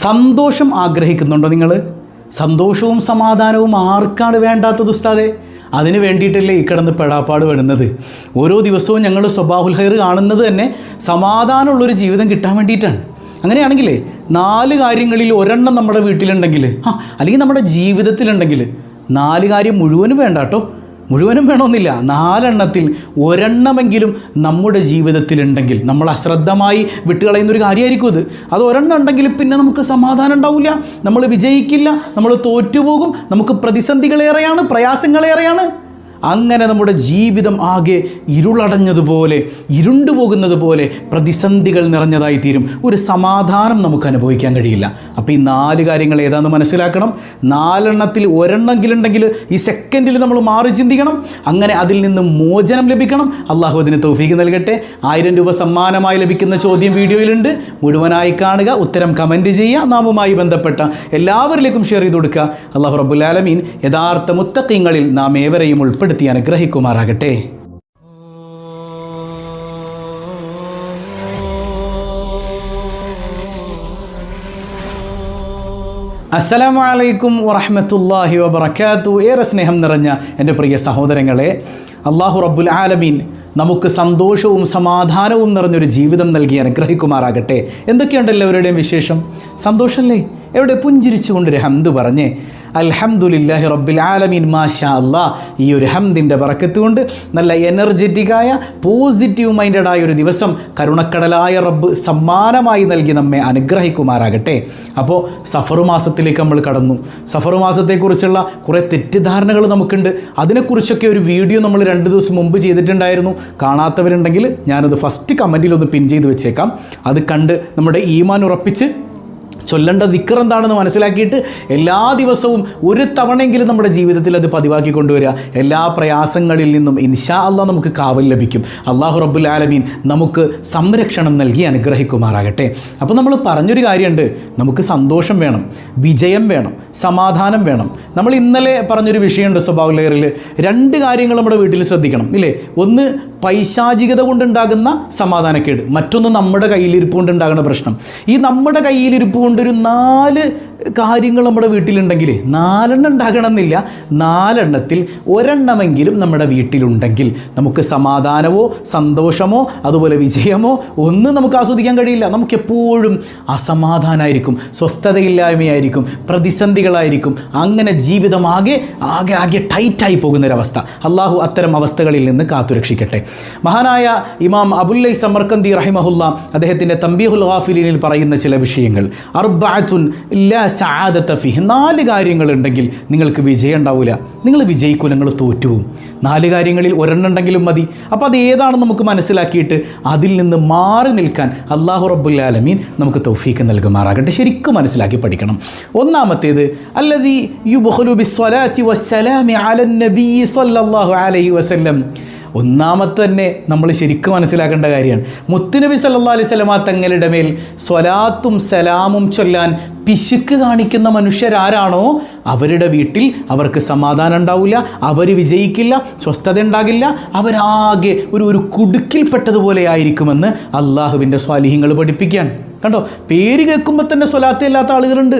സന്തോഷം ആഗ്രഹിക്കുന്നുണ്ടോ നിങ്ങൾ? സന്തോഷവും സമാധാനവും ആർക്കാണ് വേണ്ടാത്തത് ഉസ്താദേ? അതിന് വേണ്ടിയിട്ടല്ലേ ഈ കിടന്ന് പെടാപ്പാട് വരുന്നത്. ഓരോ ദിവസവും ഞങ്ങൾ സ്വബാഹുൽ ഖൈർ കാണുന്നത് തന്നെ സമാധാനമുള്ളൊരു ജീവിതം കിട്ടാൻ വേണ്ടിയിട്ടാണ്. അങ്ങനെയാണെങ്കിലേ 4 കാര്യങ്ങളിൽ ഒരെണ്ണം നമ്മുടെ വീട്ടിലുണ്ടെങ്കിൽ, അല്ലെങ്കിൽ നമ്മുടെ ജീവിതത്തിലുണ്ടെങ്കിൽ, 4 കാര്യം മുഴുവനും വേണ്ട കേട്ടോ, മുഴുവനും വേണമെന്നില്ല, 4 എണ്ണത്തിൽ ഒരെണ്ണമെങ്കിലും നമ്മുടെ ജീവിതത്തിലുണ്ടെങ്കിൽ നമ്മൾ അശ്രദ്ധമായി വിട്ടുകളയുന്നൊരു കാര്യമായിരിക്കും അത്. അത് ഒരെണ്ണം ഉണ്ടെങ്കിൽ പിന്നെ നമുക്ക് സമാധാനം ഉണ്ടാവില്ല, നമ്മൾ വിജയിക്കില്ല, നമ്മൾ തോറ്റുപോകും, നമുക്ക് പ്രതിസന്ധികളേറെയാണ്, പ്രയാസങ്ങളേറെയാണ്. അങ്ങനെ നമ്മുടെ ജീവിതം ആകെ ഇരുളടഞ്ഞതുപോലെ, ഇരുണ്ടുപോകുന്നത് പോലെ പ്രതിസന്ധികൾ നിറഞ്ഞതായി തീരും. ഒരു സമാധാനം നമുക്ക് അനുഭവിക്കാൻ കഴിയില്ല. അപ്പോൾ ഈ 4 കാര്യങ്ങൾ ഏതാണെന്ന് മനസ്സിലാക്കണം. 4 എണ്ണത്തിൽ ഒരെണ്ണമെങ്കിലുണ്ടെങ്കിൽ ഈ സെക്കൻഡിൽ നമ്മൾ മാറി ചിന്തിക്കണം. അങ്ങനെ അതിൽ നിന്ന് മോചനം ലഭിക്കണം. അള്ളാഹു അതിന് തൗഫീക്ക് നൽകട്ടെ. 1000 രൂപ സമ്മാനമായി ലഭിക്കുന്ന ചോദ്യം വീഡിയോയിലുണ്ട്, മുഴുവനായി കാണുക, ഉത്തരം കമൻറ്റ് ചെയ്യുക, നാമുമായി ബന്ധപ്പെട്ട എല്ലാവരിലേക്കും ഷെയർ ചെയ്ത് കൊടുക്കുക. അള്ളാഹു റബ്ബുൽ ആലമീൻ യഥാർത്ഥ മുത്തഖീങ്ങളിൽ നാം ഏവരെയും ഉൾപ്പെടുത്തി അനുഗ്രഹിക്കുമാറാകട്ടെ. അസ്സലാമു അലൈക്കും വറഹ്മത്തുള്ളാഹി വബറകാതുഹു. ഏറെ സ്നേഹം നിറഞ്ഞ എൻ്റെ പ്രിയ സഹോദരങ്ങളെ, അല്ലാഹു റബ്ബുൽ ആലമീൻ നമുക്ക് സന്തോഷവും സമാധാനവും നിറഞ്ഞൊരു ജീവിതം നൽകി അനുഗ്രഹിക്കുമാറാകട്ടെ. എന്തൊക്കെയുണ്ട് എല്ലാവരുടെയും വിശേഷം? സന്തോഷമല്ലേ? എവിടെ പുഞ്ചിരിച്ചുകൊണ്ടൊരു ഹംദ് പറഞ്ഞേ. അൽഹംദുലില്ലാഹി റബ്ബിൽ ആലമീൻ, മാഷാ അല്ലാഹ്. ഈ ഒരു ഹംദിൻ്റെ ബറക്കത്ത് കൊണ്ട് നല്ല എനർജറ്റിക്കായ പോസിറ്റീവ് മൈൻഡഡായ ഒരു ദിവസം കരുണക്കടലായ റബ്ബ് സമ്മാനമായി നൽകി നമ്മെ അനുഗ്രഹിക്കുമാറാകട്ടെ. അപ്പോൾ സഫർ മാസത്തിലേക്ക് നമ്മൾ കടന്നു. സഫർ മാസത്തെക്കുറിച്ചുള്ള കുറേ തെറ്റിദ്ധാരണകൾ നമുക്കുണ്ട്. അതിനെക്കുറിച്ചൊക്കെ ഒരു വീഡിയോ നമ്മൾ 2 ദിവസം മുമ്പ് ചെയ്തിട്ടുണ്ടായിരുന്നു. കാണാത്തവരുണ്ടെങ്കിൽ ഞാനത് ഫസ്റ്റ് കമൻറ്റിലൊന്ന് പിൻ ചെയ്ത് വെച്ചേക്കാം. അത് കണ്ട് നമ്മുടെ ഈമാൻ ഉറപ്പിച്ച് ചൊല്ലേണ്ട ദിക്ർ എന്താണെന്ന് മനസ്സിലാക്കിയിട്ട് എല്ലാ ദിവസവും ഒരു തവണയെങ്കിലും നമ്മുടെ ജീവിതത്തിൽ അത് പതിവാക്കി കൊണ്ടുവരിക. എല്ലാ പ്രയാസങ്ങളിൽ നിന്നും ഇൻഷാ അല്ലാഹ് നമുക്ക് കാവൽ ലഭിക്കും. അല്ലാഹു റബ്ബുൽ ആലമീൻ നമുക്ക് സംരക്ഷണം നൽകി അനുഗ്രഹിക്കുമാറാകട്ടെ. അപ്പോൾ നമ്മൾ പറഞ്ഞൊരു കാര്യമുണ്ട്, നമുക്ക് സന്തോഷം വേണം, വിജയം വേണം, സമാധാനം വേണം. നമ്മൾ ഇന്നലെ പറഞ്ഞൊരു വിഷയമുണ്ട് സ്വഭാവ ലെയറിൽ. 2 കാര്യങ്ങൾ നമ്മുടെ വീട്ടിൽ ശ്രദ്ധിക്കണം ഇല്ലേ? ഒന്ന് പൈശാചികത കൊണ്ടുണ്ടാകുന്ന സമാധാനക്കേട്, മറ്റൊന്ന് നമ്മുടെ കയ്യിലിരിപ്പ് കൊണ്ടുണ്ടാകുന്ന പ്രശ്നം. ഈ നമ്മുടെ കയ്യിലിരിപ്പ് കൊണ്ടൊരു 4 കാര്യങ്ങൾ നമ്മുടെ വീട്ടിലുണ്ടെങ്കിൽ 4 എണ്ണം ഉണ്ടാകണമെന്നില്ല, 4 എണ്ണത്തിൽ ഒരെണ്ണമെങ്കിലും നമ്മുടെ വീട്ടിലുണ്ടെങ്കിൽ നമുക്ക് സമാധാനമോ സന്തോഷമോ അതുപോലെ വിജയമോ ഒന്നും നമുക്ക് ആസ്വദിക്കാൻ കഴിയില്ല. നമുക്കെപ്പോഴും അസമാധാനമായിരിക്കും, സ്വസ്ഥതയില്ലായ്മയായിരിക്കും, പ്രതിസന്ധികളായിരിക്കും. അങ്ങനെ ജീവിതം ആകെ ടൈറ്റായി പോകുന്നൊരവസ്ഥ. അള്ളാഹു അത്തരം അവസ്ഥകളിൽ നിന്ന് കാത്തുരക്ഷിക്കട്ടെ. മഹാനായ ഇമാം അബുല്ലൈ സമർക്കന്ദി റഹിമഹുല്ല അദ്ദേഹത്തിൻ്റെ തംബീഹുൽ ഗാഫിലീനിൽ പറയുന്ന ചില വിഷയങ്ങൾ, അർബഅത്തുൻ ലാ സഅദത ഫിഹി, 4 കാര്യങ്ങളുണ്ടെങ്കിൽ നിങ്ങൾക്ക് വിജയം ഉണ്ടാവില്ല, നിങ്ങൾ വിജയിക്കും, നിങ്ങൾ തോറ്റുപോകും. 4 കാര്യങ്ങളിൽ ഒരെണ്ണം ഉണ്ടെങ്കിലും മതി. അപ്പോൾ അത് ഏതാണെന്ന് നമുക്ക് മനസ്സിലാക്കിയിട്ട് അതിൽ നിന്ന് മാറി നിൽക്കാൻ അല്ലാഹു റബ്ബുൽ ആലമീൻ നമുക്ക് തൗഫീക്ക് നൽകുമാറാകട്ടെ. ശരിക്കും മനസ്സിലാക്കി പഠിക്കണം. ഒന്നാമത്തേത് അല്ലദീ യുബ്ഖലു ബിസ്സലാത്തി വസ്സലാമി അലൻ നബി സല്ലല്ലാഹു അലൈഹി വസല്ലം. ഒന്നാമത്തെ തന്നെ നമ്മൾ ശരിക്കും മനസ്സിലാക്കേണ്ട കാര്യമാണ്, മുത്തുനബി സല്ലല്ലാഹു അലൈഹി വസല്ലമ തങ്ങളുടെ മേൽ സ്വലാത്തും സലാമും ചൊല്ലാൻ പിശുക്ക് കാണിക്കുന്ന മനുഷ്യരാരാണോ അവരുടെ വീട്ടിൽ അവർക്ക് സമാധാനം ഉണ്ടാവില്ല, അവർ വിജയിക്കില്ല, സ്വസ്ഥത ഉണ്ടാകില്ല, അവരാകെ ഒരു കുടുക്കിൽപ്പെട്ടതുപോലെ ആയിരിക്കുമെന്ന് അള്ളാഹുവിൻ്റെ സ്വാലിഹീങ്ങൾ പഠിപ്പിക്കുകയാണ്. കണ്ടോ, പേര് കേൾക്കുമ്പോൾ തന്നെ സ്വലാത്ത് ഇല്ലാത്ത ആളുകളുണ്ട്.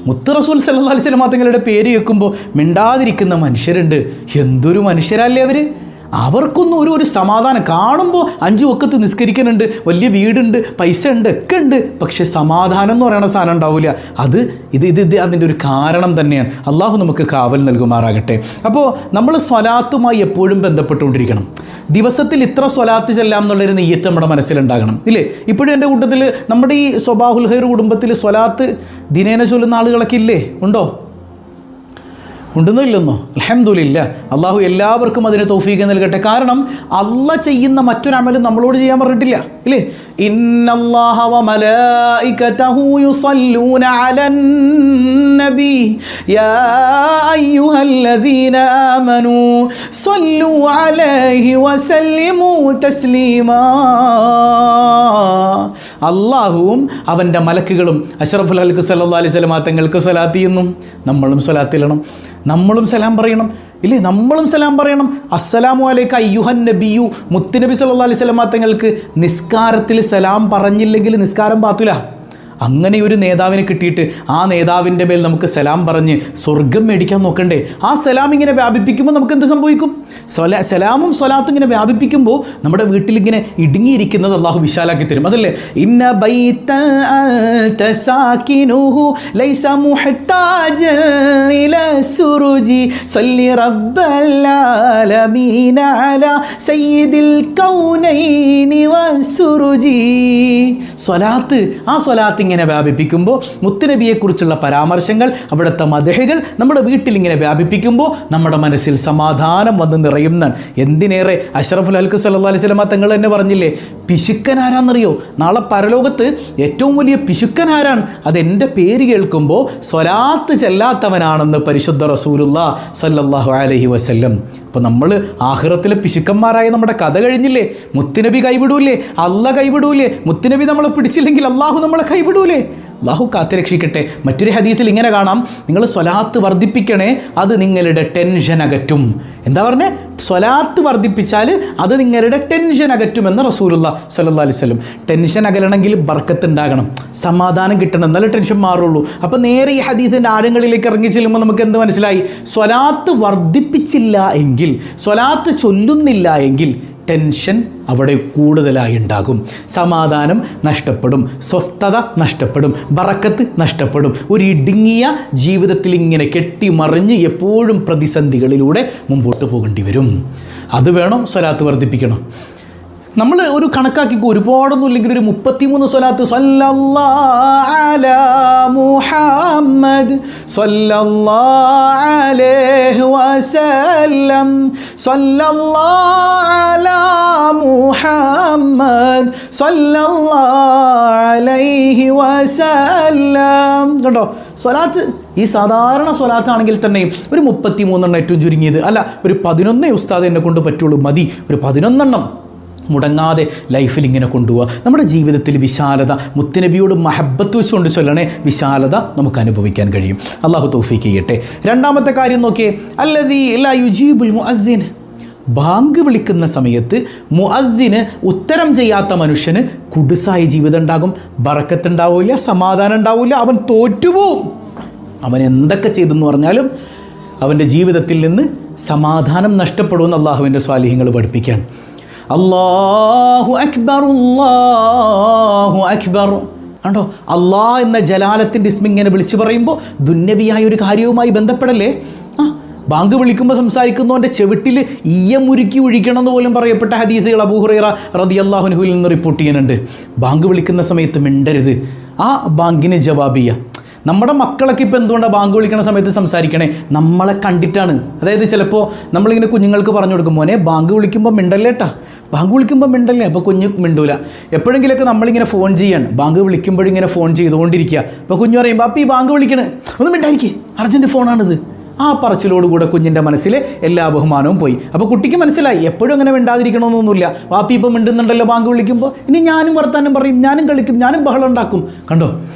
മുത്ത് റസൂൽ സല്ലല്ലാഹു അലൈഹി വസല്ലമ തങ്ങളുടെ പേര് കേൾക്കുമ്പോൾ മിണ്ടാതിരിക്കുന്ന മനുഷ്യരുണ്ട്. എന്തൊരു മനുഷ്യരല്ലേ അവർ! അവർക്കൊന്നും ഒരു സമാധാനം, കാണുമ്പോൾ 5 വക്കത്ത് നിസ്കരിക്കുന്നുണ്ട്, വലിയ വീടുണ്ട്, പൈസ ഉണ്ട്, ഒക്കെ ഉണ്ട്, പക്ഷേ സമാധാനം എന്ന് പറയുന്ന സാധനം ഉണ്ടാവില്ല. ഇത് അതിൻ്റെ ഒരു കാരണം തന്നെയാണ്. അള്ളാഹു നമുക്ക് കാവൽ നൽകുമാറാകട്ടെ. അപ്പോൾ നമ്മൾ സ്വലാത്തുമായി എപ്പോഴും ബന്ധപ്പെട്ടുകൊണ്ടിരിക്കണം. ദിവസത്തിൽ ഇത്ര സ്വലാത്ത് ചെല്ലാം എന്നുള്ളൊരു നിയ്യത്ത് നമ്മുടെ മനസ്സിലുണ്ടാകണം ഇല്ലേ? ഇപ്പോഴും എൻ്റെ കൂട്ടത്തിൽ നമ്മുടെ ഈ സ്വബാഹുൽ ഖൈർ കുടുംബത്തിൽ സ്വലാത്ത് ദിനേന ചൊല്ലുന്ന ആളുകളൊക്കെ ഇല്ലേ? ഉണ്ടോ? ഉണ്ടെന്നോ ഇല്ലെന്നോ? അൽഹംദുലില്ലാ. അള്ളാഹു എല്ലാവർക്കും അതിന് തൗഫീഖ് നൽകട്ടെ. കാരണം അള്ളാഹ് ചെയ്യുന്ന മറ്റൊരു അമലും നമ്മളോട് ചെയ്യാൻ പറഞ്ഞിട്ടില്ല ഇല്ലേ? ഇന്നല്ലാഹ വ മലായികതഹു യുസല്ലൂന അലൻ നബി യാ അയ്യുഹല്ലദീന ആമനൂ സ്വല്ലൂ അലൈഹി വസല്ലിമൂ തസ്ലീമാ. അള്ളാഹുവും അവൻ്റെ മലക്കുകളും അഷ്റഫുൽ ഖൽഖ് സല്ലല്ലാഹു അലൈഹി വസല്ലമ തങ്ങൾക്ക് സ്വലാത്ത് ചെയ്യുന്നു. നമ്മളും സ്വലാത്ത് ചെല്ലണം, നമ്മളും സലാം പറയണം ഇല്ലേ? നമ്മളും സലാം പറയണം. അസ്സലാമു അലൈക അയ്യുഹൻ നബിയു. മുത്തുനബി സല്ലല്ലാഹു അലൈഹി വസല്ലമ തങ്ങൾക്ക് നിസ്കാരത്തിൽ സലാം പറഞ്ഞില്ലെങ്കിൽ നിസ്കാരം ബാത്തുല. അങ്ങനെ ഒരു നേതാവിനെ കിട്ടിയിട്ട് ആ നേതാവിൻ്റെ മേൽ നമുക്ക് സലാം പറഞ്ഞ് സ്വർഗം മേടിക്കാൻ നോക്കണ്ടേ? ആ സലാം ഇങ്ങനെ വ്യാപിപ്പിക്കുമ്പോൾ നമുക്ക് എന്ത് സംഭവിക്കും? സലാമും സ്വലാത്തും ഇങ്ങനെ വ്യാപിപ്പിക്കുമ്പോൾ നമ്മുടെ വീട്ടിലിങ്ങനെ ഇടുങ്ങിയിരിക്കുന്നത് അള്ളാഹു വിശാലാക്കി തരും. അതല്ലേ ഇന്ന ബൈതൻ അൻത സാകിനുഹു ലൈസ മുഹ്താജൻ ഇലാ സുറുജി സല്ലി റബ്ബൽ ആലമീന അലാ സയ്യിദിൽ കൗനൈനി വസ്സുറുജി. സ്വലാത്ത്, ആ സ്വലാത്ത് ഇങ്ങനെ വ്യാപിപ്പിക്കുമ്പോൾ മുത്തുനബിയെക്കുറിച്ചുള്ള പരാമർശങ്ങൾ, അവിടുത്തെ മദ്ഹുകൾ നമ്മുടെ വീട്ടിൽ ഇങ്ങനെ വ്യാപിപ്പിക്കുമ്പോൾ നമ്മുടെ മനസ്സിൽ സമാധാനം വന്ന് നിറയുന്നതാണ്. എന്തിനേറെ അഷ്റഫുൽ ഹൽഖ് സല്ലല്ലാഹു അലൈഹി വസല്ലം തങ്ങൾ തന്നെ പറഞ്ഞില്ലേ, പിശുക്കൻ ആരാന്നറിയോ? നാളെ പരലോകത്ത് ഏറ്റവും വലിയ പിശുക്കൻ ആരാണ്? അതെൻ്റെ പേര് കേൾക്കുമ്പോൾ സ്വലാത്ത് ചെല്ലാത്തവനാണെന്ന് പരിശുദ്ധ റസൂലുള്ളാഹി സല്ലല്ലാഹു അലൈഹി വസല്ലം. അപ്പോൾ നമ്മൾ ആഖിറത്തിലെ പിശുക്കന്മാരായ നമ്മുടെ കഥ കഴിഞ്ഞില്ലേ? മുത്തുനബി കൈവിടൂലേ? അള്ളാഹ് കൈവിടൂലേ? മുത്തുനബി നമ്മളെ പിടിച്ചില്ലെങ്കിൽ അള്ളാഹു നമ്മളെ കൈവിടൂലേ? അള്ളാഹു കാത്തുരക്ഷിക്കട്ടെ. മറ്റൊരു ഹദീസിൽ ഇങ്ങനെ കാണാം, നിങ്ങൾ സ്വലാത്ത് വർദ്ധിപ്പിക്കണേ, അത് നിങ്ങളുടെ ടെൻഷൻ അകറ്റും. എന്താ പറഞ്ഞേ? സ്വലാത്ത് വർദ്ധിപ്പിച്ചാൽ അത് നിങ്ങളുടെ ടെൻഷൻ അകറ്റുമെന്ന് റസൂലുള്ളാഹി സ്വല്ലല്ലാഹു അലൈഹി വസല്ലം. ടെൻഷൻ അകലണമെങ്കിൽ ബർക്കത്ത് ഉണ്ടാകണം, സമാധാനം കിട്ടണം, എന്നാലേ ടെൻഷൻ മാറുള്ളൂ. അപ്പോൾ നേരെ ഈ ഹദീസിൻ്റെ ആഴങ്ങളിലേക്ക് ഇറങ്ങി ചെല്ലുമ്പോൾ നമുക്ക് എന്ത് മനസ്സിലായി? സ്വലാത്ത് വർദ്ധിപ്പിച്ചില്ല എങ്കിൽ, സ്വലാത്ത് ചൊല്ലുന്നില്ല എങ്കിൽ ടെൻഷൻ അവിടെ കൂടുതലായി ഉണ്ടാകും, സമാധാനം നഷ്ടപ്പെടും, സ്വസ്ഥത നഷ്ടപ്പെടും, ബറക്കത്ത് നഷ്ടപ്പെടും. ഒരു ഇടുങ്ങിയ ജീവിതത്തിൽ ഇങ്ങനെ കെട്ടിമറിഞ്ഞ് എപ്പോഴും പ്രതിസന്ധികളിലൂടെ മുമ്പോട്ട് പോകേണ്ടി വരും. അത് വേണം, സ്വലാത്ത് വർദ്ധിപ്പിക്കണം. നമ്മൾ ഒരു കണക്കാക്കിക്കോ, ഒരുപാടൊന്നും ഇല്ലെങ്കിൽ ഒരു 33 സ്വലാത്ത് സല്ലല്ലാഹു അലാ മുഹമ്മദ് സല്ലല്ലാഹു അലൈഹി വസല്ലം സല്ലല്ലാഹു അലാ മുഹമ്മദ് സല്ലല്ലാഹു അലൈഹി വസല്ലം. കണ്ടോ, സ്വലാത്ത് ഈ സാധാരണ സ്വലാത്താണെങ്കിൽ തന്നെയും ഒരു 33 ഏറ്റവും ചുരുങ്ങിയത്, അല്ല ഒരു 11 ഉസ്താദ് എന്നെ കൊണ്ട് പറ്റുള്ളൂ, മതി ഒരു 11 മുടങ്ങാതെ ലൈഫിൽ ഇങ്ങനെ കൊണ്ടുപോവുക. നമ്മുടെ ജീവിതത്തിൽ വിശാലത, മുത്തുനബിയോട് മഹബത്ത് വെച്ചുകൊണ്ട് ചൊല്ലണേ, വിശാലത നമുക്ക് അനുഭവിക്കാൻ കഴിയും. അള്ളാഹു തൗഫീഖ് ചെയ്യട്ടെ. രണ്ടാമത്തെ കാര്യം നോക്കിയേ, അല്ലദീ ലാ യുജീബുൽ മുഅദ്ദിൻ. ബാങ്ക് വിളിക്കുന്ന സമയത്ത് മുഅദ്ദിന് ഉത്തരം ചെയ്യാത്ത മനുഷ്യന് കുടുസായ ജീവിതം ഉണ്ടാകും, ബറക്കത്ത് ഉണ്ടാവില്ല, സമാധാനം ഉണ്ടാവില്ല, അവൻ തോറ്റുപോകും. അവൻ എന്തൊക്കെ ചെയ്തെന്ന് പറഞ്ഞാലും അവൻ്റെ ജീവിതത്തിൽ നിന്ന് സമാധാനം നഷ്ടപ്പെടുമെന്ന് അള്ളാഹുവിൻ്റെ സ്വാലിഹ്യങ്ങൾ പഠിപ്പിക്കുകയാണ്. അല്ലാഹു അക്ബർ അല്ലാഹു അക്ബർ. കണ്ടോ, അള്ളാഹ് എന്ന ജലാലത്തിൻ്റെ ഇസ്മ ഇങ്ങനെ വിളിച്ചു പറയുമ്പോൾ ദുന്യവിയായ ഒരു കാര്യവുമായി ബന്ധപ്പെടല്ലേ. ബാങ്ക് വിളിക്കുമ്പോൾ സംസാരിക്കുന്നവൻ്റെ ചെവിട്ടിൽ ഈയമുരുക്കി ഒഴിക്കണം എന്ന് പോലും പറയപ്പെട്ട ഹദീസുകൾ അബൂ ഹുറൈറ റളിയല്ലാഹു അൻഹുവിൽ നിന്ന് റിപ്പോർട്ട് ചെയ്യുന്നുണ്ട്. ബാങ്ക് വിളിക്കുന്ന സമയത്ത് മിണ്ടരുത്, ആ ബാങ്കിന് ജവാബ് ചെയ്യുക. നമ്മുടെ മക്കളൊക്കെ ഇപ്പോൾ എന്തുകൊണ്ടാണ് ബാങ്ക് വിളിക്കുന്ന സമയത്ത് സംസാരിക്കണേ? നമ്മളെ കണ്ടിട്ടാണ്. അതായത് ചിലപ്പോൾ നമ്മളിങ്ങനെ കുഞ്ഞുങ്ങൾക്ക് പറഞ്ഞു കൊടുക്കും, മോനെ ബാങ്ക് വിളിക്കുമ്പോൾ മിണ്ടല്ലേട്ടാ, ബാങ്ക് വിളിക്കുമ്പോൾ മിണ്ടല്ലേ. അപ്പോൾ കുഞ്ഞ് മിണ്ടൂല. എപ്പോഴെങ്കിലൊക്കെ നമ്മളിങ്ങനെ ഫോൺ ചെയ്യാണ്, ബാങ്ക് വിളിക്കുമ്പോഴിങ്ങനെ ഫോൺ ചെയ്തുകൊണ്ടിരിക്കുക. അപ്പോൾ കുഞ്ഞു പറയും, ബാപ്പി ബാങ്ക് വിളിക്കണേ, ഒന്നും മിണ്ടായിരിക്കേ, അർജൻറ്റ് ഫോണാണിത്. ആ പറച്ചിലോടുകൂടെ കുഞ്ഞിൻ്റെ മനസ്സിൽ എല്ലാ ബഹുമാനവും പോയി. അപ്പോൾ കുട്ടിക്ക് മനസ്സിലായി എപ്പോഴും അങ്ങനെ മിണ്ടാതിരിക്കണമെന്നൊന്നുമില്ല, വാപ്പി ഇപ്പം മിണ്ടുന്നുണ്ടല്ലോ ബാങ്ക് വിളിക്കുമ്പോൾ, ഇനി ഞാനും വർത്താനം പറയും, ഞാനും കളിക്കും, ഞാനും ബഹളം ഉണ്ടാക്കും. കണ്ടോ,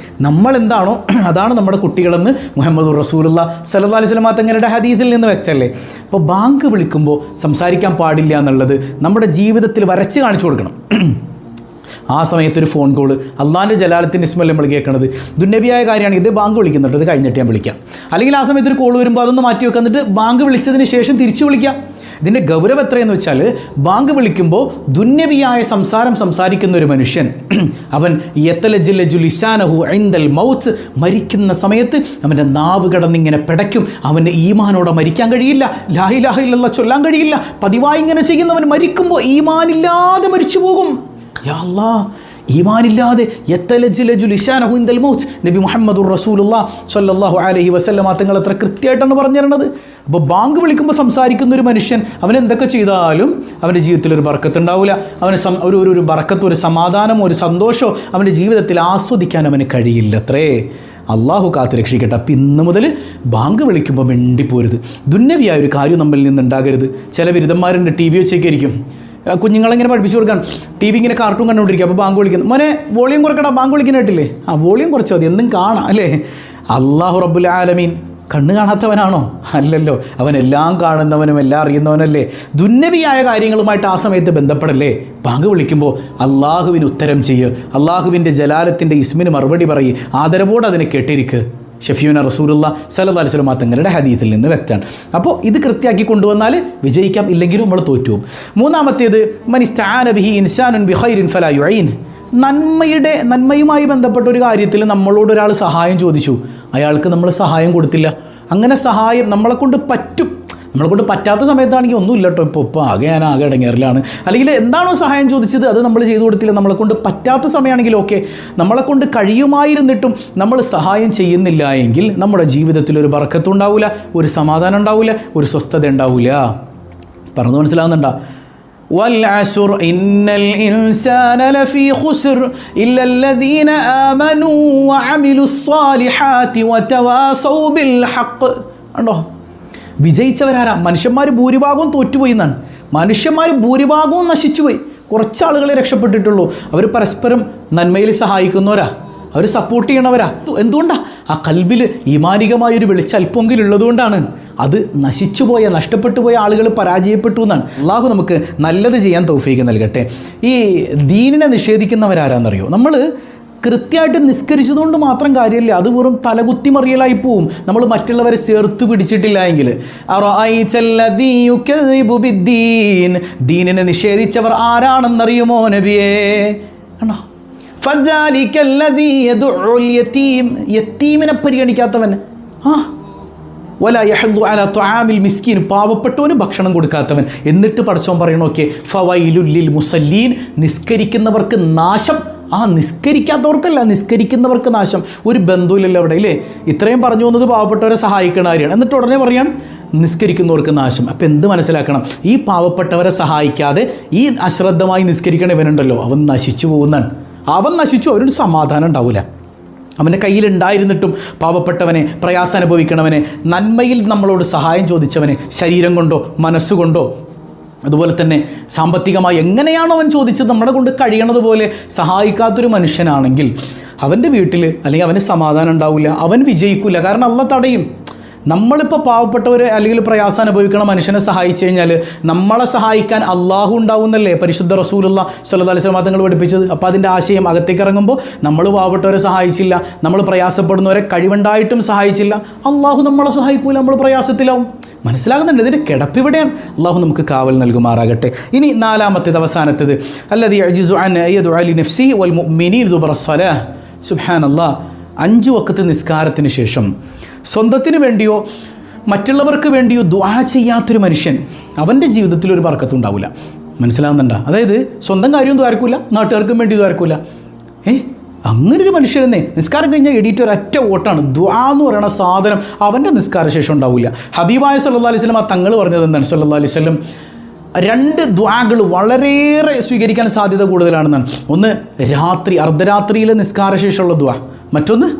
നമ്മളെന്താണോ അതാണ് നമ്മുടെ കുട്ടികളെന്ന് മുഹമ്മദ് റസൂലുള്ളാഹി സ്വല്ലല്ലാഹു അലൈഹി വസല്ലം തങ്ങളുടെ ഹദീസിൽ നിന്ന് വെച്ചല്ലേ. അപ്പോൾ ബാങ്ക് വിളിക്കുമ്പോൾ സംസാരിക്കാൻ പാടില്ല എന്നുള്ളത് നമ്മുടെ ജീവിതത്തിൽ വരച്ച് കാണിച്ചു കൊടുക്കണം. ആ സമയത്തൊരു ഫോൺ കോൾ, അള്ളാഹിൻ്റെ ജലാലത്തിൻ്റെ ഇസ്മല്ലേ നമ്മൾ കേൾക്കണത്, ദുന്യവിയായ കാര്യമാണ്, ഇത് ബാങ്ക് വിളിക്കുന്നുണ്ട്, ഇത് കഴിഞ്ഞിട്ട് ഞാൻ വിളിക്കാം. അല്ലെങ്കിൽ ആ സമയത്തൊരു കോൾ വരുമ്പോൾ അതൊന്ന് മാറ്റി വെക്കുക, എന്നിട്ട് ബാങ്ക് വിളിച്ചതിന് ശേഷം തിരിച്ചു വിളിക്കാം. ഇതിൻ്റെ ഗൗരവം എത്രയെന്ന് വെച്ചാൽ, ബാങ്ക് വിളിക്കുമ്പോൾ ദുന്യവിയായ സംസാരിക്കുന്ന ഒരു മനുഷ്യൻ, അവൻ യതലജ്ജലജു ലിസാനഹു ഇൻദൽ മൗത്ത്, മരിക്കുന്ന സമയത്ത് അവൻ്റെ നാവ് കിടന്നിങ്ങനെ പിടയ്ക്കും. അവൻ്റെ ഈമാനോടെ മരിക്കാൻ കഴിയില്ല, ലാ ഇലാഹ ഇല്ലല്ലാഹ് ചൊല്ലാൻ കഴിയില്ല. പതിവായി ഇങ്ങനെ ചെയ്യുന്നവൻ മരിക്കുമ്പോൾ ഈമാനില്ലാതെ മരിച്ചു പോകും. യാ അല്ലാഹ്, ഈമാനില്ലാതെ യതലജ്ജലജു ലിസാനഹു ഇൻദൽ മൗത്ത്. നബി മുഹമ്മദുർ റസൂലുള്ളാഹി സ്വല്ലല്ലാഹു അലൈഹി വസല്ലം തങ്ങൾ അത്ര കൃത്യമായിട്ടാണ് പറഞ്ഞു തരുന്നത്. അപ്പോൾ ബാങ്ക് വിളിക്കുമ്പോൾ സംസാരിക്കുന്ന ഒരു മനുഷ്യൻ അവൻ എന്തൊക്കെ ചെയ്താലും അവൻ്റെ ജീവിതത്തിൽ ഒരു ബർക്കത്ത് ഉണ്ടാവില്ല. അവന് ഒരു ബർക്കത്ത്, ഒരു സമാധാനമോ ഒരു സന്തോഷമോ അവൻ്റെ ജീവിതത്തിൽ ആസ്വദിക്കാൻ അവന് കഴിയില്ലത്രേ. അള്ളാഹു കാത്ത് രക്ഷിക്കട്ടെ. അപ്പം ഇന്ന് മുതൽ ബാങ്ക് വിളിക്കുമ്പോൾ മിണ്ടിപ്പോരുത്, ദുന്യവിയായ ഒരു കാര്യം നമ്മിൽ നിന്നുണ്ടാകരുത്. ചില ബിരുദന്മാരുണ്ട്, ടി വി വെച്ചേക്കായിരിക്കും, കുഞ്ഞുങ്ങളിങ്ങനെ പഠിപ്പിച്ചു കൊടുക്കാൻ, ടി വി ഇങ്ങനെ കാർട്ടൂൺ കണ്ടുകൊണ്ടിരിക്കുക. അപ്പോൾ ബാങ്ക് വിളിക്കുന്നു, മോനെ വോളിയം കുറക്കടാ, ബാങ്ക് വിളിക്കുന്ന കേട്ടില്ലേ, ആ വോളിയം കുറച്ചാൽ മതി, എന്തും കാണാം അല്ലേ. അല്ലാഹു റബ്ബുൽ ആലമീൻ കണ്ണ് കാണാത്തവനാണോ? അല്ലല്ലോ, അവൻ എല്ലാം കാണുന്നവനും എല്ലാം അറിയുന്നവനല്ലേ. ദുന്യവിയായ കാര്യങ്ങളുമായിട്ട് ആ സമയത്ത് ബന്ധപ്പെടല്ലേ. ബാങ്ക് വിളിക്കുമ്പോൾ അള്ളാഹുവിന് ഉത്തരം ചെയ്യുക, അള്ളാഹുവിൻ്റെ ജലാലത്തിൻ്റെ ഇസ്മിന് മറുപടി പറയും, ആദരവോടെ അതിനെ കേട്ടിരിക്കുക. ഷഫീഉന റസൂലുള്ളാഹി സ്വല്ലല്ലാഹു അലൈഹി വസല്ലം തങ്ങളുടെ ഹദീസിൽ നിന്ന് വ്യക്തമാണ്. അപ്പോൾ ഇത് കൃത്യമാക്കി കൊണ്ടുവന്നാൽ വിജയിക്കാം, ഇല്ലെങ്കിലും നമ്മൾ തോറ്റുപോകും. മൂന്നാമത്തേത് മൻ ഇസ്തആന ബിഹി ഇൻസാനുൻ ബിഖൈരിൻ ഫലാ യുഈൻ. നന്മയുമായി ബന്ധപ്പെട്ട ഒരു കാര്യത്തിൽ നമ്മളോട് ഒരാൾ സഹായം ചോദിച്ചു, അയാൾക്ക് നമ്മൾ സഹായം കൊടുത്തില്ല. അങ്ങനെ സഹായം നമ്മളെക്കൊണ്ട് പറ്റാത്ത സമയത്താണെങ്കിൽ ഒന്നുമില്ല കേട്ടോ, ഇപ്പോൾ ആകെ ഇടങ്ങേറിലാണ്, അല്ലെങ്കിൽ എന്താണോ സഹായം ചോദിച്ചത് അത് നമ്മൾ ചെയ്തു കൊടുത്തില്ല. നമ്മളെക്കൊണ്ട് പറ്റാത്ത സമയമാണെങ്കിൽ ഓക്കെ, നമ്മളെക്കൊണ്ട് കഴിയുമായിരുന്നിട്ടും നമ്മൾ സഹായം ചെയ്യുന്നില്ല എങ്കിൽ നമ്മുടെ ജീവിതത്തിൽ ഒരു ബർക്കത്ത് ഉണ്ടാവില്ല, ഒരു സമാധാനം ഉണ്ടാവില്ല, ഒരു സ്വസ്ഥത ഉണ്ടാവില്ല. പറഞ്ഞു മനസ്സിലാവുന്നുണ്ടോ? والعصر إن الإنسان لفي خسر إلا الذين آمنوا وعملوا الصالحات وتواصوا بالحق. ഉണ്ടോ? വിജയിച്ചവരാരാ? മനുഷ്യന്മാർ ഭൂരിഭാഗവും തോറ്റുപോയി എന്നാണ്. മനുഷ്യന്മാർ ഭൂരിഭാഗവും നശിച്ചുപോയി, കുറച്ചാളുകളെ രക്ഷപ്പെട്ടിട്ടുള്ളൂ. അവർ പരസ്പരം നന്മയിൽ സഹായിക്കുന്നവരാ, അവർ സപ്പോർട്ട് ചെയ്യണവരാ. എന്തുകൊണ്ടാണ്? ആ കൽബിൽ ഈമാനികമായൊരു വെളിച്ചം അല്പമെങ്കിലും ഉള്ളതുകൊണ്ടാണ്. അത് നഷ്ടപ്പെട്ടു പോയ ആളുകൾ പരാജയപ്പെട്ടു എന്നാണ്. അള്ളാഹു നമുക്ക് നല്ലത് ചെയ്യാൻ തൗഫീഖ് നൽകട്ടെ. ഈ ദീനിനെ നിഷേധിക്കുന്നവരാരാന്നറിയോ? നമ്മൾ കൃത്യമായിട്ട് നിസ്കരിച്ചതുകൊണ്ട് മാത്രം കാര്യമില്ല, അത് വെറും തലകുത്തി മറിയലായി പോവും നമ്മൾ മറ്റുള്ളവരെ ചേർത്ത് പിടിച്ചിട്ടില്ല എങ്കിൽ. ദീനിനെ നിഷേധിച്ചവർ ആരാണെന്നറിയുമോ നബിയേ? ആണോ? യത്തീമിനെ പരിഗണിക്കാത്തവൻ, വല യഹ്ദു അലാ തുആമിൽ മിസ്കീൻ, പാവപ്പെട്ടവന് ഭക്ഷണം കൊടുക്കാത്തവൻ. എന്നിട്ട് പടച്ചോൻ പറയണോക്കെ ഫവൈലുൽ ലിൽ മുസല്ലീൻ, നിസ്കരിക്കുന്നവർക്ക് നാശം. നിസ്കരിക്കാത്തവർക്കല്ല, നിസ്കരിക്കുന്നവർക്ക് നാശം. ഒരു ബന്ധുവില്ലല്ലോ അവിടെ, ഇല്ലേ? ഇത്രയും പറഞ്ഞു വന്നത് പാവപ്പെട്ടവരെ സഹായിക്കണ കാര്യമാണ്, എന്നിട്ട് ഉടനെ പറയാൻ നിസ്കരിക്കുന്നവർക്ക് നാശം. അപ്പം എന്ത് മനസ്സിലാക്കണം? ഈ പാവപ്പെട്ടവരെ സഹായിക്കാതെ ഈ അശ്രദ്ധമായി നിസ്കരിക്കണ ഇവനുണ്ടല്ലോ, അവൻ നശിച്ചു പോകുന്നതാണ്. അവൻ നശിച്ചു, അവനൊരു സമാധാനം ഉണ്ടാവില്ല. അവൻ്റെ കയ്യിലുണ്ടായിരുന്നിട്ടും പാവപ്പെട്ടവനെ, പ്രയാസം അനുഭവിക്കണവനെ, നന്മയിൽ നമ്മളോട് സഹായം ചോദിച്ചവനെ, ശരീരം കൊണ്ടോ മനസ്സുകൊണ്ടോ അതുപോലെ തന്നെ സാമ്പത്തികമായി എങ്ങനെയാണോ അവൻ ചോദിച്ചത് നമ്മളെ കൊണ്ട് കഴിയണത് പോലെ സഹായിക്കാത്തൊരു മനുഷ്യനാണെങ്കിൽ അവൻ്റെ വീട്ടിൽ അല്ലെങ്കിൽ അവന് സമാധാനം ഉണ്ടാവില്ല, അവൻ വിജയിക്കില്ല. കാരണം അള്ളാഹ് തടയും. നമ്മളിപ്പോൾ പാവപ്പെട്ടവരെ അല്ലെങ്കിൽ പ്രയാസം അനുഭവിക്കണ മനുഷ്യനെ സഹായിച്ചു കഴിഞ്ഞാൽ നമ്മളെ സഹായിക്കാൻ അള്ളാഹു ഉണ്ടാവുന്നല്ലേ പരിശുദ്ധ റസൂലുള്ളാഹി സ്വല്ലല്ലാഹു അലൈഹി വസല്ലം തങ്ങൾ പഠിപ്പിച്ചത്. അപ്പോൾ അതിൻ്റെ ആശയം അകത്തേക്ക് ഇറങ്ങുമ്പോൾ നമ്മൾ പാവപ്പെട്ടവരെ സഹായിച്ചില്ല, നമ്മൾ പ്രയാസപ്പെടുന്നവരെ കഴിവുണ്ടായിട്ടും സഹായിച്ചില്ല, അള്ളാഹു നമ്മളെ സഹായിക്കൂല, നമ്മൾ പ്രയാസത്തിലാവും. മനസ്സിലാകുന്നുണ്ട്? ഇതിൻ്റെ കിടപ്പിവിടെയാണ്. അള്ളാഹു നമുക്ക് കാവൽ നൽകുമാറാകട്ടെ. ഇനി നാലാമത്തേത്, അവസാനത്തേത്, അല്ലദീ യഅ്ജിസു അൻ യദ്ഉഅ ലിനഫ്സി വൽ മുഅ്മിനീന ദുബറസ്സലാഹ്. സുബ്ഹാനല്ലാഹ്, 5 വഖത്ത് നിസ്കാരത്തിന് ശേഷം സ്വന്തത്തിന് വേണ്ടിയോ മറ്റുള്ളവർക്ക് വേണ്ടിയോ ദുആ ചെയ്യാത്തൊരു മനുഷ്യൻ, അവൻ്റെ ജീവിതത്തിൽ ഒരു ബർക്കത്തും ഉണ്ടാവില്ല. മനസ്സിലാകുന്നുണ്ടോ? അതായത് സ്വന്തം കാര്യവും ദ്വാരക്കൂല, നാട്ടുകാർക്കും വേണ്ടി ദ്വാരക്കൂല. അങ്ങനൊരു മനുഷ്യരെന്നേ നിസ്കാരം കഴിഞ്ഞാൽ എഡിറ്റ് ഒരൊറ്റ വോട്ടാണ്. ദുആ എന്ന് പറയുന്ന സാധനം അവൻ്റെ നിസ്കാര ശേഷം ഉണ്ടാവില്ല. ഹബീബായ സല്ലല്ലാഹു അലൈഹി വസല്ലം ആ തങ്ങൾ പറഞ്ഞത് എന്താണ്? സല്ലല്ലാഹു അലൈഹി വസല്ലം 2 ദുആകൾ വളരെയേറെ സ്വീകരിക്കാൻ സാധ്യത കൂടുതലാണെന്നാണ്. ഒന്ന് രാത്രി അർദ്ധരാത്രിയിലെ നിസ്കാര ശേഷമുള്ള ദുആ, മറ്റൊന്ന്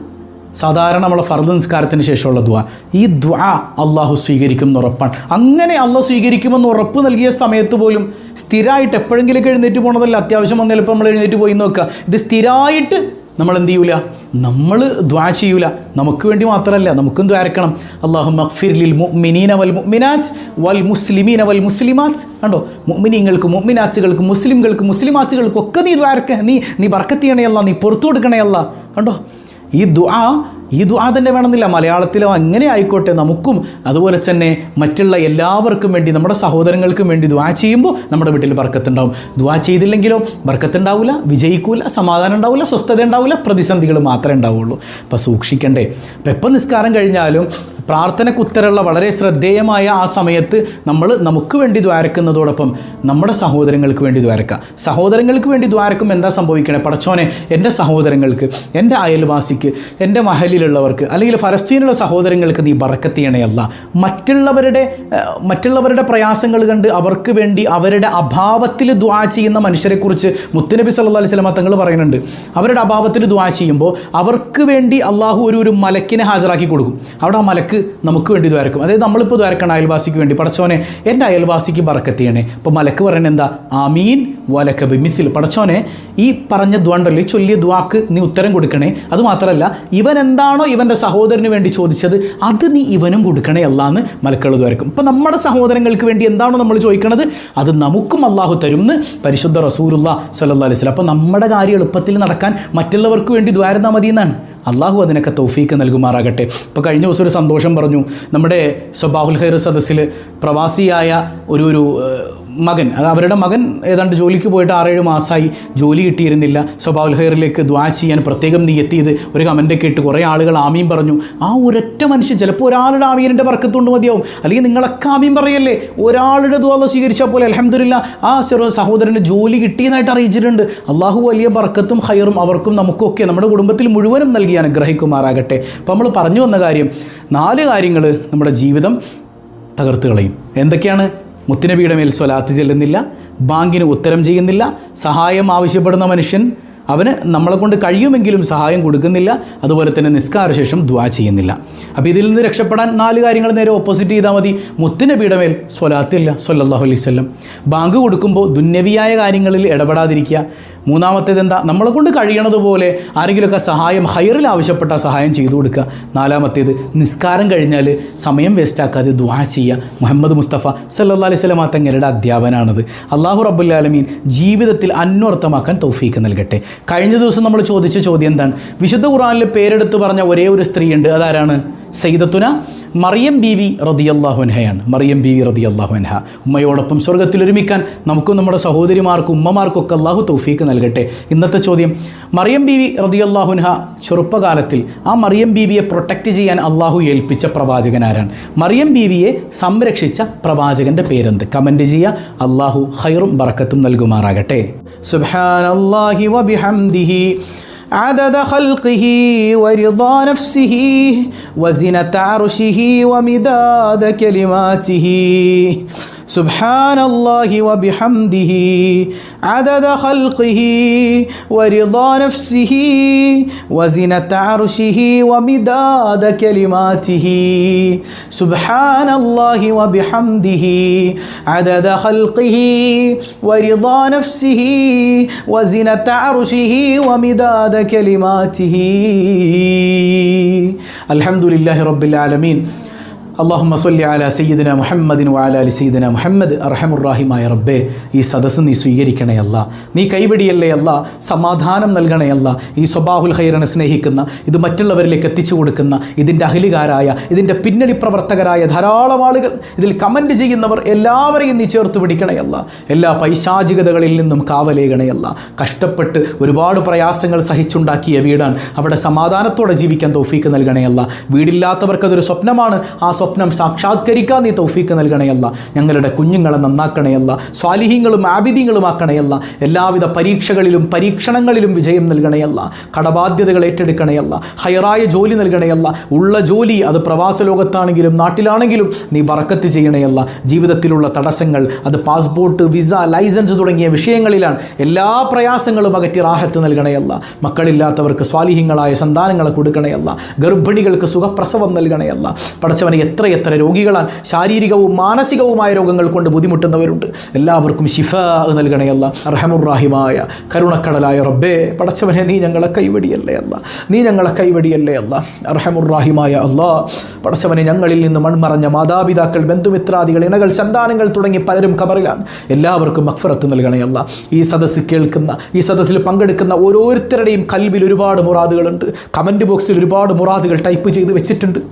സാധാരണ നമ്മളെ ഫർദ് നിസ്കാരത്തിന് ശേഷമുള്ള ദുആ. ഈ ദുആ അള്ളാഹു സ്വീകരിക്കുമെന്ന് ഉറപ്പാണ്. അങ്ങനെ അള്ളാഹു സ്വീകരിക്കുമെന്ന് ഉറപ്പ് നൽകിയ സമയത്ത് പോലും സ്ഥിരമായിട്ട് എപ്പോഴെങ്കിലും എഴുന്നേറ്റ് പോകണതല്ല, അത്യാവശ്യം വന്നാൽ ഇപ്പോൾ നമ്മൾ എഴുന്നേറ്റ് പോയി നോക്കുക. ഇത് സ്ഥിരമായിട്ട് നമ്മൾ എന്ത് ചെയ്യൂല? നമ്മൾ ദുആ ചെയ്യൂല. നമുക്ക് വേണ്ടി മാത്രമല്ല, നമുക്കും ദ്വാരക്കണം. അല്ലാഹുമ്മ ഗ്ഫിർ ലിൽ മുഅ്മിനീന വൽ മുഅ്മിനാത്ത് വൽ മുസ്ലിമീന വൽ മുസ്ലിമാത്ത്. കണ്ടോ? മുഅ്മിനീങ്ങൾക്ക്, മുഅ്മിനാത്തുകൾക്ക്, മുസ്ലിംകൾക്ക്, മുസ്ലിമാത്തുകൾക്ക് ഒക്കെ നീ ദ്വാരക്ക, നീ ബർക്കത്ത് ചെയ്യണേ അല്ലാ, നീ പുറത്തു കൊടുക്കണേ അല്ലാ. കണ്ടോ? ഈ ദുആ തന്നെ വേണമെന്നില്ല, മലയാളത്തിലോ അങ്ങനെ ആയിക്കോട്ടെ. നമുക്കും അതുപോലെ തന്നെ മറ്റുള്ള എല്ലാവർക്കും വേണ്ടി, നമ്മുടെ സഹോദരങ്ങൾക്കും വേണ്ടി ദുആ ചെയ്യുമ്പോൾ നമ്മുടെ വീട്ടിൽ ബർക്കത്തുണ്ടാവും. ദുആ ചെയ്തില്ലെങ്കിലോ ബർക്കത്തുണ്ടാവില്ല, വിജയിക്കൂല, സമാധാനം ഉണ്ടാവില്ല, സ്വസ്ഥത ഉണ്ടാവില്ല, പ്രതിസന്ധികൾ മാത്രമേ ഉണ്ടാവുള്ളൂ. അപ്പോൾ സൂക്ഷിക്കണ്ടേ. അപ്പോൾ എപ്പോൾ നിസ്കാരം കഴിഞ്ഞാലും പ്രാർത്ഥനയ്ക്ക് ഉത്തരമുള്ള വളരെ ശ്രദ്ധേയമായ ആ സമയത്ത് നമ്മൾ നമുക്ക് വേണ്ടി ദ്വാരക്കുന്നതോടൊപ്പം നമ്മുടെ സഹോദരങ്ങൾക്ക് വേണ്ടി ദ്വാരക്കുക. സഹോദരങ്ങൾക്ക് വേണ്ടി ദ്വാരക്കും എന്താ സംഭവിക്കണേ? പടച്ചോനെ, എൻ്റെ സഹോദരങ്ങൾക്ക്, എൻ്റെ അയൽവാസിക്ക്, എൻ്റെ മഹലിലുള്ളവർക്ക്, അല്ലെങ്കിൽ ഫലസ്തീനിലുള്ള സഹോദരങ്ങൾക്ക് നീ ബറക്കത്ത് ചെയ്യണയല്ല. മറ്റുള്ളവരുടെ പ്രയാസങ്ങൾ കണ്ട് അവർക്ക് വേണ്ടി അവരുടെ അഭാവത്തിൽ ദുആ ചെയ്യുന്ന മനുഷ്യരെക്കുറിച്ച് മുത്തുനബി സല്ലല്ലാഹു അലൈഹി വസല്ലം തങ്ങൾ പറയുന്നുണ്ട്. അവരുടെ അഭാവത്തിൽ ദുആ ചെയ്യുമ്പോൾ അവർക്ക് വേണ്ടി അള്ളാഹു ഒരു മലക്കിനെ ഹാജരാക്കി കൊടുക്കും. അവിടെ ആ മലക്ക് മലക്ക് നമുക്ക് വേണ്ടി ദ്വാരക്കും. അതായത് നമ്മളിപ്പോൾ ദ്വാരക്കണം അയൽവാസിക്ക് വേണ്ടി, പടച്ചോനെ എൻ്റെ അയൽവാസിക്ക് ബറക്കത്ത് ചെയ്യണേ. അപ്പോൾ മലക്ക് പറയുന്നത് എന്താ? ആമീൻ വലക ബിമിസിൽ. പടച്ചോനെ ഈ പറഞ്ഞ ദ്വാ ഉണ്ടല്ലോ, ഈ ചൊല്ലിയ ദ്വാക്ക് നീ ഉത്തരം കൊടുക്കണേ. അതുമാത്രമല്ല, ഇവൻ എന്താണോ ഇവൻ്റെ സഹോദരന് വേണ്ടി ചോദിച്ചത് അത് നീ ഇവനും കൊടുക്കണേ അല്ലാന്ന് മലക്കുകൾ ദ്വാരക്കും. ഇപ്പോൾ നമ്മുടെ സഹോദരങ്ങൾക്ക് വേണ്ടി എന്താണോ നമ്മൾ ചോദിക്കണത് അത് നമുക്കും അള്ളാഹു തരും എന്ന് പരിശുദ്ധ റസൂലുള്ളാഹി സ്വല്ലല്ലാഹു അലൈഹി വസല്ലം. അപ്പോൾ നമ്മുടെ കാര്യം എളുപ്പത്തിൽ നടക്കാൻ മറ്റുള്ളവർക്ക് വേണ്ടി ദ്വാരന്നാ മതി എന്നാണ്. അള്ളാഹു അതിനൊക്കെ തൗഫീക്ക് നൽകുമാറാകട്ടെ. ഇപ്പോൾ കഴിഞ്ഞ ദിവസം ഒരു സന്തോഷം പറഞ്ഞു. നമ്മുടെ സ്വബാഹുൽ ഖൈർ സദസ്സിൽ പ്രവാസിയായ ഒരു മകൻ, അത് അവരുടെ മകൻ ഏതാണ്ട് ജോലിക്ക് പോയിട്ട് 6-7 മാസമായി, ജോലി കിട്ടിയിരുന്നില്ല. സ്വബാഹുൽ ഖൈറിലേക്ക് ദുആ ചെയ്യാൻ പ്രത്യേകം നിയ്യത്ത് ചെയ്ത് ഒരു കമൻ്റൊക്കെ ഇട്ട് കുറേ ആളുകൾ ആമീൻ പറഞ്ഞു. ആ ഒരൊറ്റ മനുഷ്യൻ, ചിലപ്പോൾ ഒരാളുടെ ആമീനിൻ്റെ ബർക്കത്തുകൊണ്ട് മതിയാവും, അല്ലെങ്കിൽ നിങ്ങളൊക്കെ ആമീൻ പറയല്ലേ, ഒരാളുടെ ദുആ സ്വീകരിച്ചാൽ പോലെ അൽഹംദുലില്ലാ ആ സഹോദരന് ജോലി കിട്ടിയതായിട്ട് അറിയിച്ചിട്ടുണ്ട്. അള്ളാഹു വലിയ ബർക്കത്തും ഖൈറും അവർക്കും നമുക്കൊക്കെ നമ്മുടെ കുടുംബത്തിൽ മുഴുവനും നൽകി അനുഗ്രഹിക്കുമാറാകട്ടെ. അപ്പോൾ നമ്മൾ പറഞ്ഞു വന്ന കാര്യം, 4 കാര്യങ്ങൾ നമ്മുടെ ജീവിതം തകർത്ത് കളയും. എന്തൊക്കെയാണ്? മുത്തുനബിയുടെ മേൽ സ്വലാത്ത് ചെല്ലുന്നില്ല, ബാങ്കിന് ഉത്തരം ചെയ്യുന്നില്ല, സഹായം ആവശ്യപ്പെടുന്ന മനുഷ്യൻ അവന് നമ്മളെ കൊണ്ട് കഴിയുമെങ്കിലും സഹായം കൊടുക്കുന്നില്ല, അതുപോലെ തന്നെ നിസ്കാരശേഷം ദുആ ചെയ്യുന്നില്ല. അപ്പോൾ ഇതിൽ നിന്ന് രക്ഷപ്പെടാൻ 4 കാര്യങ്ങൾ നേരെ ഓപ്പോസിറ്റ് ചെയ്താൽ മതി. മുത്തുനബിയുടെ മേൽ സ്വലാത്തില്ല സ്വല്ലല്ലാഹു അലൈഹി വസല്ലം. ബാങ്ക് കൊടുക്കുമ്പോൾ ദുന്യവിയായ കാര്യങ്ങളിൽ ഇടപെടാതിരിക്കുക. മൂന്നാമത്തേത് എന്താ? നമ്മളെ കൊണ്ട് കഴിയണതുപോലെ ആരെങ്കിലുമൊക്കെ സഹായം ഖൈറിൽ ആവശ്യപ്പെട്ട സഹായം ചെയ്തു കൊടുക്കുക. 4മത്തേത് നിസ്കാരം കഴിഞ്ഞാൽ സമയം വേസ്റ്റാക്കാതെ ദുആ ചെയ്യുക. മുഹമ്മദ് മുസ്തഫ സല്ലല്ലാഹു അലൈഹി വസല്ലം തങ്ങളുടെ അധ്യാപനമാണത്. അല്ലാഹു റബ്ബുൽ ആലമീൻ ജീവിതത്തിൽ അന്വർത്ഥമാക്കാൻ തൗഫീക്ക് നൽകട്ടെ. കഴിഞ്ഞ ദിവസം നമ്മൾ ചോദിച്ച ചോദ്യം എന്താണ്? വിശുദ്ധ ഖുർആനിൽ പേരെടുത്ത് പറഞ്ഞ ഒരേ ഒരു സ്ത്രീയുണ്ട്. അതാരാണ്? സയ്യിദത്തുന മറിയം ബീവി റളിയല്ലാഹു അൻഹയാണ്. മറിയം ബീവി റളിയല്ലാഹു അൻഹ. ഉമ്മയോടൊപ്പം സ്വർഗ്ഗത്തിൽ ഒരുമിക്കാൻ നമുക്കും നമ്മുടെ സഹോദരിമാർക്കും ഉമ്മമാർക്കൊക്കെ അള്ളാഹു തൗഫീക്ക് നൽകട്ടെ. ഇന്നത്തെ ചോദ്യം, മറിയം ബീവി റളിയല്ലാഹു അൻഹ ചെറുപ്പകാലത്തിൽ ആ മറിയം ബീവിയെ പ്രൊട്ടക്റ്റ് ചെയ്യാൻ അള്ളാഹു ഏൽപ്പിച്ച പ്രവാചകൻ ആരാണ്? മറിയം ബീവിയെ സംരക്ഷിച്ച പ്രവാചകൻ്റെ പേരെന്ത്? കമൻറ്റ് ചെയ്യുക. അള്ളാഹു ഖൈറും ബറക്കത്തും നൽകുമാറാകട്ടെ. സുബ്ഹാനല്ലാഹി വബിഹംദിഹി عدد خلقه ورضا نفسه وزنة عرشه ومداد كلماته سبحان الله وبحمده عدد خلقه ورضا نفسه وزنة عرشه ومداد كلماته سبحان الله وبحمده عدد خلقه ورضا نفسه وزنة عرشه ومداد كلماته الحمد لله رب العالمين അല്ലാഹുമ്മ സ്വല്ലി അലാ സയ്യിദിന മുഹമ്മദിൻ വഅലാ അലി സയ്യിദിന മുഹമ്മദ്. അർഹമുർറാഹിമായ റബ്ബേ, ഈ സദസ്സ് നീ സ്വീകരിക്കണേ അല്ലാ, നീ കൈപിടിയല്ലേ അല്ലാ, സമാധാനം നൽകണേ അല്ലാ. ഈ സ്വബാഹുൽ ഖൈറിനെ സ്നേഹിക്കുന്ന, ഇത് മറ്റുള്ളവരിലേക്ക് എത്തിച്ചു കൊടുക്കുന്ന, ഇതിൻ്റെ അഹ്ലികാരായ, ഇതിൻ്റെ പിന്നണി പ്രവർത്തകരായ ധാരാളം ആളുകൾ, ഇതിൽ കമൻറ്റ് ചെയ്യുന്നവർ എല്ലാവരെയും നീ ചേർത്ത് പിടിക്കണേ അല്ലാ. എല്ലാ പൈശാചികതകളിൽ നിന്നും കാവലേകണേ അല്ലാ. കഷ്ടപ്പെട്ട് ഒരുപാട് പ്രയാസങ്ങൾ സഹിച്ചുണ്ടാക്കിയ വീടാണ്, അവിടെ സമാധാനത്തോടെ ജീവിക്കാൻ തൗഫീക്ക് നൽകണേ അല്ലാ. വീടില്ലാത്തവർക്കതൊരു സ്വപ്നമാണ്, ആ സ്വപ്നം സാക്ഷാത്കരിക്കാൻ നീ തൗഫീക്ക് നൽകണയല്ല. ഞങ്ങളുടെ കുഞ്ഞുങ്ങളെ നന്നാക്കണയല്ല, സ്വാലിഹീങ്ങളും ആബിദീങ്ങളുമാക്കണയല്ല. എല്ലാവിധ പരീക്ഷകളിലും പരീക്ഷണങ്ങളിലും വിജയം നൽകണയല്ല. കടബാധ്യതകൾ ഏറ്റെടുക്കണയല്ല. ഹൈറായ ജോലി നൽകണയല്ല. ഉള്ള ജോലി അത് പ്രവാസ ലോകത്താണെങ്കിലും നാട്ടിലാണെങ്കിലും നീ ബറക്കത്ത് ചെയ്യണയല്ല. ജീവിതത്തിലുള്ള തടസ്സങ്ങൾ, അത് പാസ്പോർട്ട്, വിസ, ലൈസൻസ് തുടങ്ങിയ വിഷയങ്ങളിലാണ്. എല്ലാ പ്രയാസങ്ങളും അകറ്റി റാഹത്ത് നൽകണയല്ല. മക്കളില്ലാത്തവർക്ക് സ്വാലിഹീങ്ങളായ സന്താനങ്ങളെ കൊടുക്കണയല്ല. ഗർഭിണികൾക്ക് സുഖപ്രസവം നൽകണയല്ല. പടച്ചവനെ, എത്ര രോഗികളാണ്, ശാരീരികവും മാനസികവുമായ രോഗങ്ങൾ കൊണ്ട് ബുദ്ധിമുട്ടുന്നവരുണ്ട്. എല്ലാവർക്കും ശിഫാ നൽകണയല്ല. അർഹമുർറാഹിമായ കരുണക്കടലായ റബ്ബേ, പടച്ചവനെ, നീ ഞങ്ങളെ കൈവടിയല്ലേ അല്ല, നീ ഞങ്ങളെ കൈവടിയല്ലേ അല്ല. അർഹമുർറാഹിമായ അല്ലാ, പടച്ചവനെ, ഞങ്ങളിൽ നിന്ന് മൺമറഞ്ഞ മാതാപിതാക്കൾ, ബന്ധുമിത്രാദികൾ, ഇണകൾ, സന്താനങ്ങൾ തുടങ്ങി പലരും ഖബറിലാണ്. എല്ലാവർക്കും മഗ്ഫിറത്ത് നൽകണയല്ല. ഈ സദസ്സ് കേൾക്കുന്ന, ഈ സദസ്സിൽ പങ്കെടുക്കുന്ന ഓരോരുത്തരുടെയും കൽബിൽ ഒരുപാട് മുറാദുകളുണ്ട്. കമൻറ്റ് ബോക്സിൽ ഒരുപാട് മുറാദുകൾ ടൈപ്പ് ചെയ്ത് വെച്ചിട്ടുണ്ട്.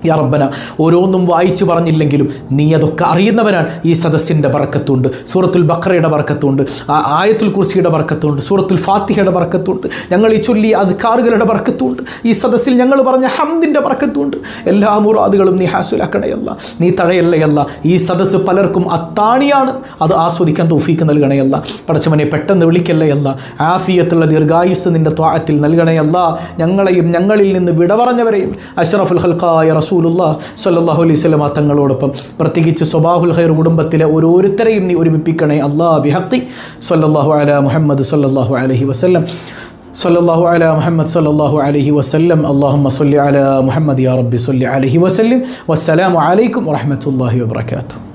യാ റബ്ബന, ഓരോന്നും വായിച്ചു പറഞ്ഞില്ലെങ്കിലും നീ അതൊക്കെ അറിയുന്നവനാണ്. ഈ സദസ്സിൻ്റെ ബർക്കത്തുണ്ട്, സൂറത്തുൽ ബഖറയുടെ ബർക്കത്തുണ്ട്, ആയത്തുൽ കുർസിയുടെ ബർക്കത്തുണ്ട്, സൂറത്തുൽ ഫാത്തിഹയുടെ ബർക്കത്തുണ്ട്, ഞങ്ങൾ ഈ ചൊല്ലി അദ്കാറുകളുടെ ബർക്കത്തുണ്ട്, ഈ സദസ്സിൽ ഞങ്ങൾ പറഞ്ഞ ഹംദിൻ്റെ ബർക്കത്തുണ്ട്. എല്ലാ മുറാദുകളും നീ ഹാസുലാക്കണയല്ല, നീ തടയല്ലയല്ല. ഈ സദസ്സ് പലർക്കും അത്താണിയാണ്, അത് ആസ്വദിക്കാൻ തൗഫീക്ക് നൽകണയല്ല. പടച്ചവനെ, പെട്ടെന്ന് വിളിക്കല്ലയല്ല. ആഫിയത്തുള്ള ദീർഘായുസ് നിൻ്റെ ത്വാഅത്തിൽ നൽകണയല്ല. ഞങ്ങളെയും ഞങ്ങളിൽ നിന്ന് വിട പറഞ്ഞവരെയും അഷ്റഫുൽ ഖൽഖായ റസൂലുള്ളാഹി സ്വല്ലല്ലാഹു അലൈഹി വസല്ലം തങ്ങളോടൊപ്പം, പ്രത്യേകിച്ച് സ്വബാഹുൽ ഖൈർ കുടുംബത്തിലെ ഓരോരുത്തരെയും നീ ഒരുമിപ്പിക്കണേ അല്ലാ. ബിഹഖി സ്വല്ലല്ലാഹു അലാ മുഹമ്മദ് സ്വല്ലല്ലാഹു അലൈഹി വസല്ലം. സല്ലല്ലാഹു അലാ മുഹമ്മദ് സല്ലല്ലാഹു അലൈഹി വസല്ലം. അല്ലാഹുമ്മ സ്വല്ലി അലാ മുഹമ്മദ് യാ റബ്ബി സ്വല്ലി അലൈഹി വസല്ലം. വസ്സലാമു അലൈക്കും വറഹ്മത്തുള്ളാഹി വബറകാതുഹു.